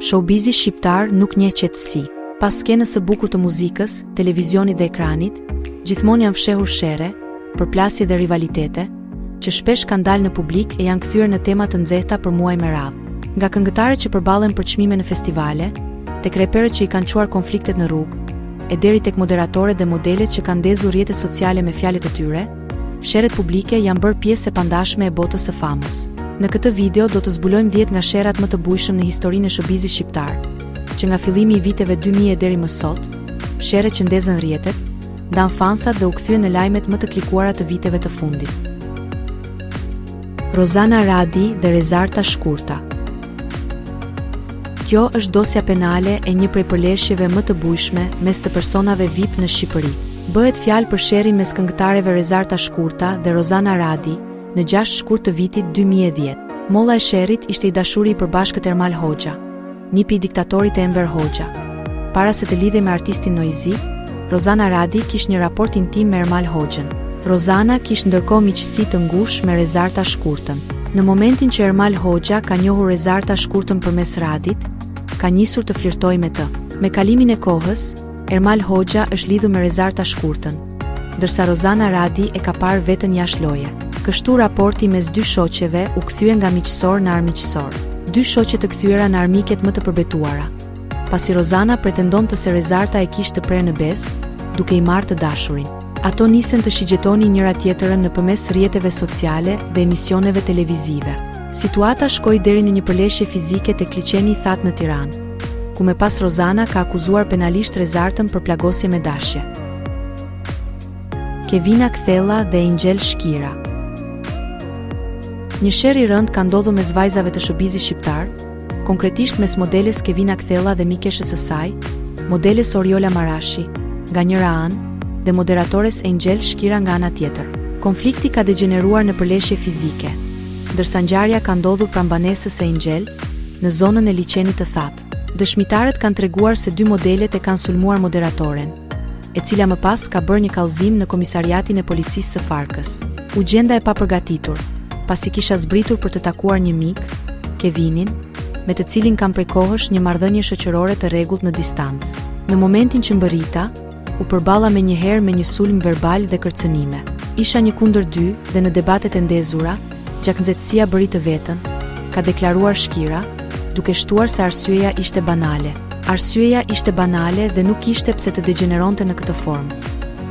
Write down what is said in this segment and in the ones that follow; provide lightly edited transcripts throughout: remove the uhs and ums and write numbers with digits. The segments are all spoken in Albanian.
Showbizi shqiptar nuk njeh qetësi. Pas skenës së bukur të muzikës, televizionit dhe ekranit, gjithmonë janë fshehur shere, përplasje dhe rivalitete, që shpesh kanë dalë në publik e janë kthyer në tema të nxehta për muaj me radhë. Nga këngëtarët që përballen për çmime në festivale, tek reperët që i kanë çuar konfliktet në rrugë, e deri tek moderatorët dhe modelet që kanë ndezur rrjetet sociale me fjalët e tyre, sherrat publike janë bërë pjesë e pandashme e botës së famës. Në këtë video do të zbulojmë 10 nga sherrat më të bujshëm në historinë e showbizit shqiptar, që nga fillimi i viteve 2000 deri më sot, sherrat që ndezën rrjetet, ndan fansat dhe u kthyen në lajmet më të klikuara të viteve të fundit. Rozana Radi dhe Rezarta Shkurta. Kjo është dosja penale e një prej përleshjeve më të bujshme mes të personave VIP në Shqipëri. Bëhet fjalë për sherrin mes këngëtareve Rezarta Shkurta dhe Rozana Radi në 6 shkurt të vitit 2010. Molla e sherrit ishte i dashuri i përbashkët Ermal Hoxha, nipi i diktatorit Enver Hoxha. Para se të lidhej me artistin Noizi, Rozana Radi kishte një raport intim me Ermal Hoxhën. Rozana kishte ndërkohë miqësi të ngushtë me Rezarta Shkurtën. Në momentin që Ermal Hoxha ka njohur Rezarta Shkurtën përmes Radit, ka nisur të flirtojë me të. Me kalimin e kohës, Ermal Hoxha është lidhur me Rezarta Shkurtën, ndërsa Rozana Radi e ka parë veten jashtë loje. Kështu raporti mes dy shoqeve u kthye nga miqësor në armiqësor. Dy shoqe të kthyera në armiket më të përbetuara. Pasi Rozana pretendonte se Rezarta e kishte prerë në bes, duke i marrë të dashurin. Ato nisen të shigjetonin njëra tjetrën nëpërmes rrjeteve sociale dhe emisioneve televizive. Situata shkoi deri në një përleshje fizike tek liçeni i Thatë në Tiranë, ku më pas Rozana ka akuzuar penalisht Rezartën për plagosje me dashje. Kevina Kthella dhe Angel Shkira. Një sherr i rënd ka ndodhur mes vajzave të showbizit shqiptar, konkretisht mes modeles Kevina Kthella dhe mikeshës së saj, modeles Oriola Marashi, nga njëra anë, dhe moderatores Angel Shkira nga ana tjetër. Konflikti ka degeneruar në përleshje fizike, ndërsa ngjarja ka ndodhur pranë banesës së Angel, në zonën e liçenit të Thatë. Dëshmitarët kanë treguar se dy modelet e kanë sulmuar moderatoren, e cila më pas ka bërë një kallëzim në komisariatin e policisë së Farkës. U gjenda e papërgatitur, pasi kisha zbritur për të takuar një mik, Kevinin, me të cilin kam prej kohësh një marrëdhënie shoqërore të rregullt në distancë. Në momentin që mbërrita, u përballa menjëherë me një sulm verbal dhe kërcënime. Isha një kundër dy dhe në debatet e ndezura, gjaknxehtësia bëri të vetën, ka deklaruar Shkira, duke shtuar se arsyeja ishte banale. Arsyeja ishte banale dhe nuk ishte pse të degeneronte në këtë formë,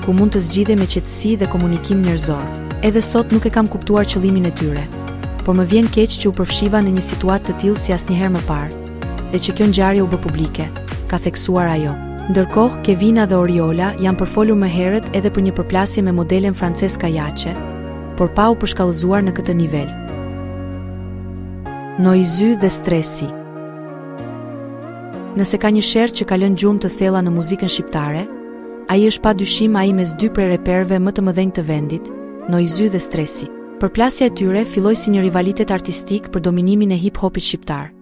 ku mund të zgjidhej me qetësi dhe komunikim njerëzor. Edhe sot nuk e kam kuptuar qëllimin e tyre, por më vjen keq që u përfshiva në një situatë të tillë si asnjëherë më parë, dhe që kjo ngjarje u bë publike, ka theksuar ajo. Ndërkohë, Kevina dhe Oriola janë përfolur më herët edhe për një përplasje me modelen Francesca Jace, por pa u përshkallëzuar në këtë nivel. Noizi dhe stresi. Nëse ka një sherr që ka lënë gjumë të thella në muzikën shqiptare, ai është padyshim ai mes dy prej reperëve më të mëdhenj të vendit, Noizi dhe Stresi. Përplasja e tyre filloi si një rivalitet artistik për dominimin e hip-hopit shqiptar,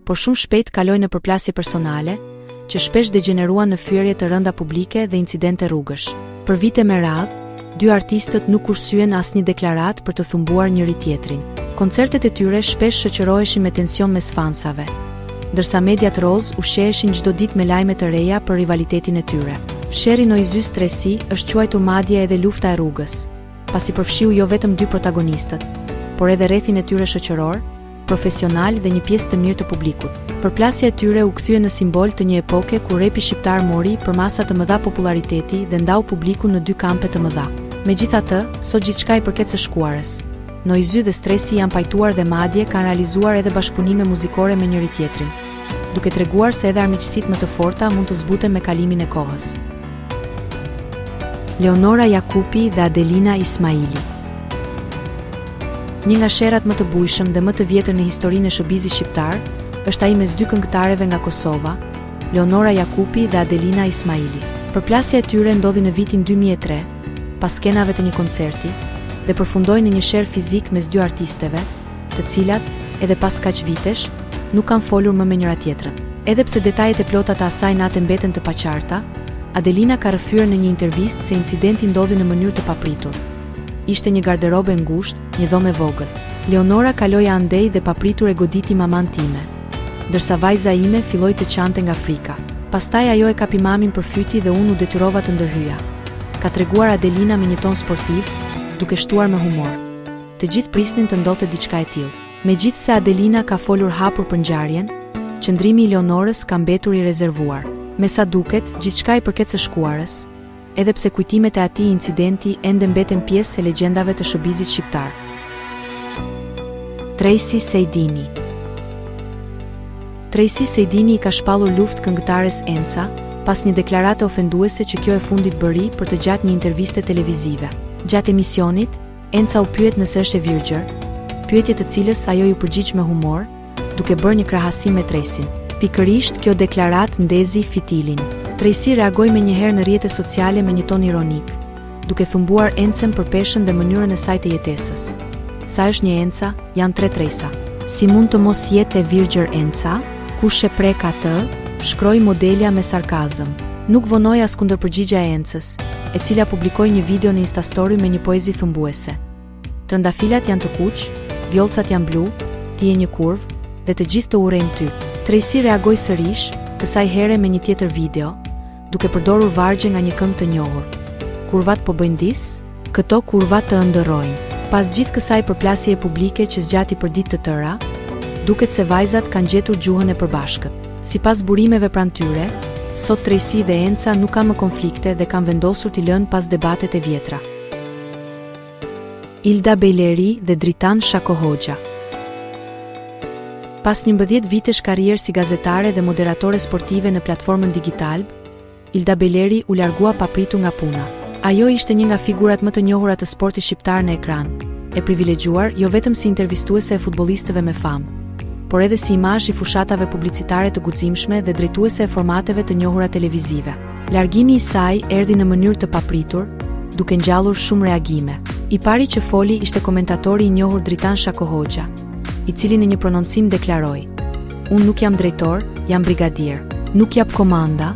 por shumë shpejt kaloi në përplasje personale, që shpesh degeneruan në fyerje të rënda publike dhe incidente rrugësh. Për vite me radhë, dy artistët nuk kursyen asnjë deklarat për të thumbuar njëri tjetrin. Koncertet e tyre shpesh shoqëroheshin me tension mes fansave, ndërsa mediat roz ushqeheshin çdo ditë me lajme të reja për rivalitetin e tyre. Sherri Noizi Stresi është quajtur madje edhe lufta e rrugës, pasi përfshiu jo vetëm dy protagonistët, por edhe rrethin e tyre shoqëror, profesional dhe një pjesë të mirë të publikut. Përplasja e tyre u kthye në simbol të një epoke kur repi shqiptar mori për masa të mëdha populariteti dhe ndau publikun në dy kampe të mëdha. Megjithatë, sot gjithçka i përket së shkuarës. Noizi dhe Stresi janë pajtuar dhe madje kanë realizuar edhe bashkëpunime muzikore me njëri tjetrin, duke treguar se edhe armiqësitë më të forta mund të zbuten me kalimin e kohës. Leonora Jakupi dhe Adelina Ismaili. Një nga sherrat më të bujshëm dhe më të vjetër në historinë e showbizit shqiptar është ai mes dy këngëtareve nga Kosova, Leonora Jakupi dhe Adelina Ismaili. Përplasja e tyre ndodhi në vitin 2003, pas skenave të një koncerti, dhe përfundoi në një sherr fizik mes dy artisteve, të cilat, edhe pas kaq vitesh, nuk kanë folur më me njëra tjetrën. Edhe pse detajet e plota të asaj natë mbeten të paqarta, Adelina ka rrëfyer në një intervistë se incidenti ndodhi në mënyrë të papritur. Ishte një garderobe ngushtë, një dhomë e vogël. Leonora kaloi andej dhe papritur e goditi maman time. ndërsa vajza ime filloi të qante nga frika. Pastaj ajo e kapi mamin për fyti dhe unë u detyrova të ndërhyja. Ka treguar Adelina me një ton sportiv, duke shtuar me humor. Të gjithë prisnin të ndodhte diçka e tillë. Megjithse Adelina ka folur hapur për ngjarjen, qëndrimi i Leonorës ka mbetur i rezervuar. Me sa duket, gjithçka i përket së shkuarës, edhe pse kujtimet e atij incidenti ende mbeten pjesë e legjendave të showbizit shqiptar. Tracy Sejdini. Tracy Sejdini i ka shpallur luftë këngëtares Enca pas një deklarate ofenduese që kjo e fundit bëri për të gjatë një interviste televizive. Gjatë emisionit, Enca u pyet nëse është e virgjër, pyetje të cilës ajo ju përgjigj me humor, duke bërë një krahasim me Tracyn. Pikërisht kjo deklaratë ndezi fitilin. Tracy reagoi menjëherë në rrjetet sociale me një ton ironik, duke thumbuar Encën për peshën dhe mënyrën e saj të jetesës. Sa është një Enca, janë 3 Tresa. Si mund të mos jetë e virgjër Enca? Kush e prek atë? Shkroi modelja me sarkazëm. Nuk vonoi as kundër përgjigja e Encës, e cila publikoi një video në Instastory me një poezi thumbuese. Trëndafilat janë të kuq, vjollcat janë blu, ti je një kurv, dhe të gjithë të urrejmë ty. Tracy reagoi sërish, kësaj here me një tjetër video, duke përdorur vargje nga një këngë të njohur. Kurvat po bëjnë dis, këto kurvat të ëndërrojnë. Pas gjithë kësaj përplasjeje publike që zgjati për ditë të tëra, duket se vajzat kanë gjetur gjuhën e përbashkët. Sipas burimeve pranë tyre, sot Tracy dhe Enca nuk kanë më konflikte dhe kanë vendosur t'i lënë pas debatet e vjetra. Ilda Bejleri dhe Dritan Shakohoxha. Pas 11 vitesh karrierë si gazetare dhe moderatore sportive në platformën digital, Ilda Bejleri u largua papritur nga puna. Ajo ishte një nga figurat më të njohura të sportit shqiptar në ekran, e privilegjuar jo vetëm si intervistuese e futbollistëve me famë, por edhe si imazh i fushatave publicitare të guximshme dhe drejtuese e formateve të njohura televizive. Largimi i saj erdhi në mënyrë të papritur, duke ngjallur shumë reagime. I pari që foli ishte komentatori i njohur Dritan Shakohoxha, i cili në një prononcim deklaroi: "Unë nuk jam drejtor, jam brigadier. Nuk jap komanda,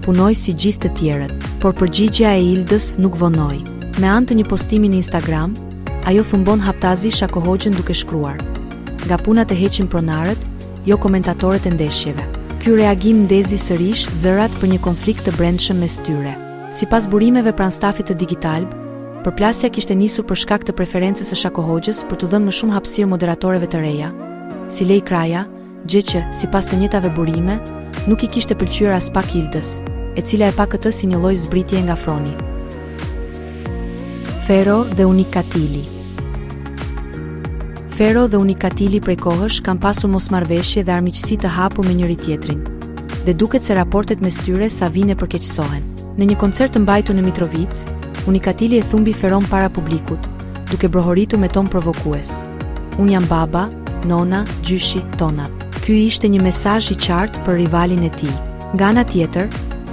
punoj si gjithë të tjerët." Por përgjigjja e Ildës nuk vonoi. Me anë të një postimi në Instagram, ajo thumbon haptazi Shakohoxhën duke shkruar: "Nga puna të heqin pronarët, jo komentatorët e ndeshjeve." Ky reagim ndezi sërish zërat për një konflikt të brendshëm mes tyre. Sipas burimeve pranë stafit të Digital, përplasja kishte nisur për shkak të preferencës së Shakohoxhës për të dhënë më shumë hapësirë moderatorëve të reja, si Lej Kraja, gjë që, sipas të njëjtave burime, nuk i kishte pëlqyer as pak Ildës, e cila e pa këtë si një lloj zbritje nga froni. Fero dhe Unikatili. Fero dhe Unikatili prej kohësh kanë pasur mosmarrveshje dhe armiqësi të hapur me njëri tjetrin, dhe duket se raportet mes tyre sa vijnë e përkeqësohen. Në një koncert të mbajtur në Mitrovic, Unikatili e thumbi Feron para publikut, duke brohoritur me ton provokues: "Unë jam baba, nona, gjyshi, tonat." Ky ishte një mesazh i qartë për rivalin e tij. Nga ana tjetër,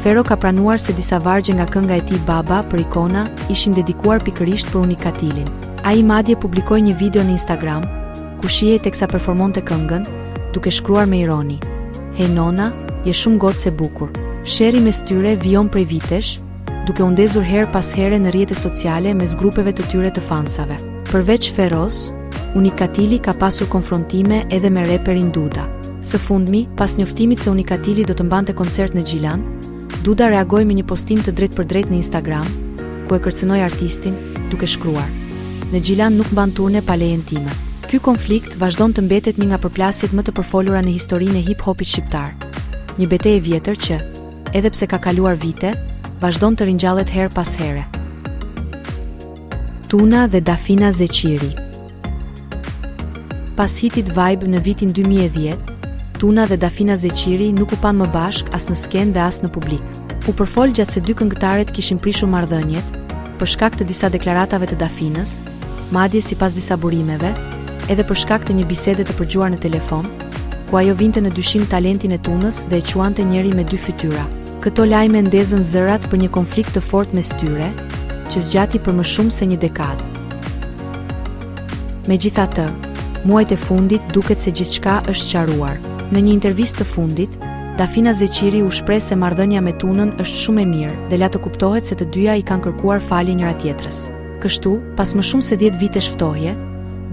Fero ka pranuar se disa vargje nga kënga e tij Baba për Ikona ishin dedikuar pikërisht për Unikatilin. Ai madje publikoi një video në Instagram ku shihej teksa performonte këngën, duke shkruar me ironi: "Hej nona, je shumë gocë e bukur." Sherri mes tyre vijon prej vitesh, duke u ndezur her pas here në rrjetet sociale mes grupeve të tyre të fansave. Përveç Feros, Unikatili ka pasur konfrontime edhe me reperin Duda. Së fundmi, pas njoftimit se Unikatili do të mbante koncert në Gjilan, Duda reagoi me një postim të drejtpërdrejt në Instagram, ku e kërcënoi artistin, duke shkruar: "Në Gjilan nuk mban turne pa lejen time." Ky konflikt vazhdon të mbetet një nga përplasjet më të përfolura në historinë e hip-hopit shqiptar. Një betejë e vjetër që, edhe pse ka kaluar vite, vazhdon të ringjallet her pas here. Tuna dhe Dafina Zeqiri. Pas hitit Vibe në vitin 2010, Tuna dhe Dafina Zeqiri nuk u pan më bashk as në skenë dhe as në publik. U përfol gjatë se dy këngëtarët kishin prishur marrëdhëniet për shkak të disa deklaratave të Dafinës, madje sipas disa burimeve, edhe për shkak të një bisede të përgjuar në telefon, ku ajo vinte në dyshim talentin e Tunës dhe e quante njëri me dy fytyra. Këto lajme ndezën zërat për një konflikt të fortë mes tyre, që zgjati për më shumë se një dekadë. Megjithatë, muajt e fundit duket se gjithçka është sqaruar. Në një intervistë të fundit, Dafina Zeqiri u shpreh se marrëdhënia me Tunën është shumë e mirë dhe la të kuptohet se të dyja i kanë kërkuar falje njëra tjetrës. Kështu, pas më shumë se 10 vitesh ftohje,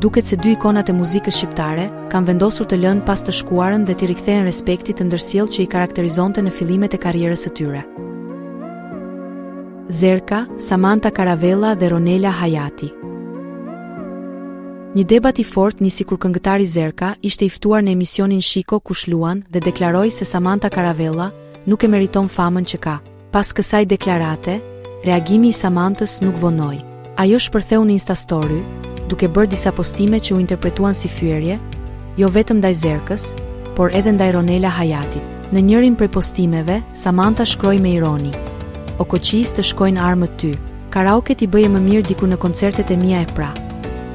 Duket se dy ikonat e muzikës shqiptare kanë vendosur të lënë pas të shkuarën dhe t'i rikthehen respektit të ndërsjellë që i karakterizonte në fillimet e karrierës së tyre. Zerka, Samantha Caravella dhe Ronela Hayati. Një debat i fortë nisi kur këngëtari Zerka ishte i ftuar në emisionin Shiko kush luan dhe deklaroi se Samantha Caravella nuk e meriton famën që ka. Pas kësaj deklarate, reagimi i Samanthës nuk vonoi. Ajo shpërtheu në Instastory, duke bërë disa postime që u interpretuan si fyerje, jo vetëm ndaj Zerkës, por edhe ndaj Ronela Hayatit. Në njërin prej postimeve, Samantha shkroi me ironi: "O koqis të shkojnë armët ty. Karaoke ti bëje më mirë diku në koncertet e mia e pra."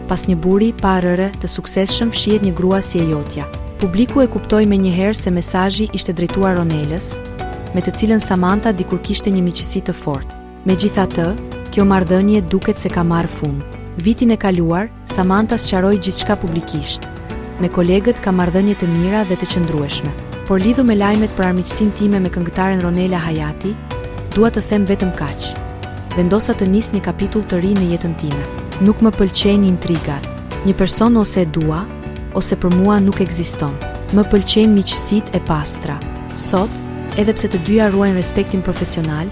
Pas një buri pa rëre të suksesshëm shihet një grua si e jotja. Publiku e kuptoi menjëherë se mesazhi ishte drejtuar Ronelës, me të cilën Samantha dikur kishte një miqësi të fortë. Megjithatë, kjo marrëdhënie duket se ka marrë fund. Vitin e kaluar, Samantha sqaroi gjithçka publikisht. Me kolegët ka marrëdhënie të mira dhe të qëndrueshme. Por lidhur me lajmet për armiqësinë time me këngëtaren Ronela Hayati, dua të them vetëm kaq: vendosa të nis një kapitull të ri në jetën time. Nuk më pëlqejnë intrigat. Një person ose e dua, ose për mua nuk ekziston. Më pëlqejnë miqësitë e pastra. Sot, edhe pse të dyja ruajnë respektin profesional,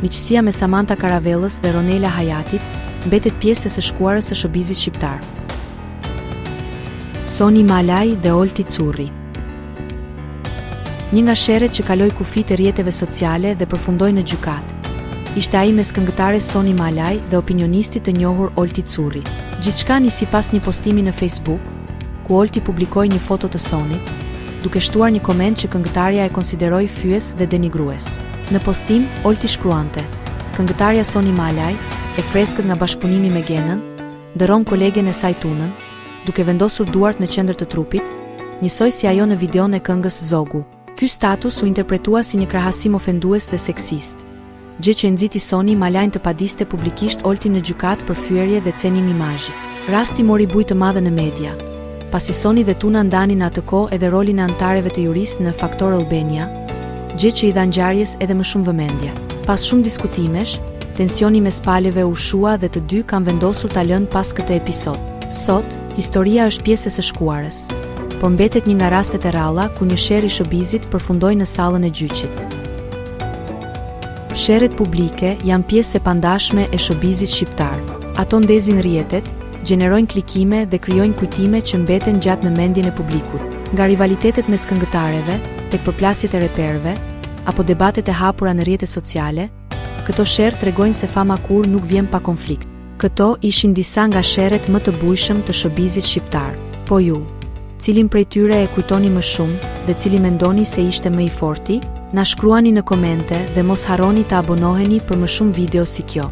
miqësia me Samantha Caravellës dhe Ronela Hayatit mbetet pjesë e së shkuarës së showbizit shqiptar. Soni Malaj dhe Olti Curri. Një nga sherret që kaloi kufit e rrjeteve sociale dhe përfundoi në gjykatë ishte ai mes këngëtares Soni Malaj dhe opinionistit të njohur Olti Curri. Gjithçka nisi pas një postimi në Facebook, ku Olti publikoi një foto të Sonit, duke shtuar një koment që këngëtarja e konsideroi fyes dhe denigrues. Në postim, Olti shkruante: "Këngëtarja Soni Malaj, e freskët nga bashkëpunimi me Genën, dëron kolegen e saj Tunën, duke vendosur duart në qendër të trupit, njësoj si ajo në videon e këngës Zogu." Ky status u interpretua si një krahasim ofendues dhe seksist, gjë që nxiti Soni Malajn të padiste publikisht Oltin në gjykatë për fyerje dhe cenim imazhi. Rasti mori bujë të madhe në media, pasi Soni dhe Tuna ndanin atë kohë edhe rolin e antareve të jurisë në Faktor Albania, gjë që i dha ngjarjes edhe më shumë vëmendje. Pas shumë diskutimesh, tensioni mes palëve u shua dhe të dy kanë vendosur ta lënë pas këtë episod. Sot, historia është pjesë e së shkuarës, por mbetet një nga rastet e rralla ku një sherr i showbizit përfundoi në sallën e gjyqit. Sherret publike janë pjesë e pandashme e showbizit shqiptar. Ato ndezin rrjetet, gjenerojnë klikime dhe krijojnë kujtime që mbeten gjatë në mendjen e publikut. Nga rivalitetet mes këngëtareve, tek përplasjet e reperëve, apo debatet e hapura në rrjetet sociale, këto sherr tregojnë se fama kur nuk vjen pa konflikt. Këto ishin disa nga sherret më të bujshëm të showbizit shqiptar. Po ju, cilin prej tyre e kujtoni më shumë dhe cili mendoni se ishte më i forti? Na shkruani në komente dhe mos harroni të abonoheni për më shumë video si kjo.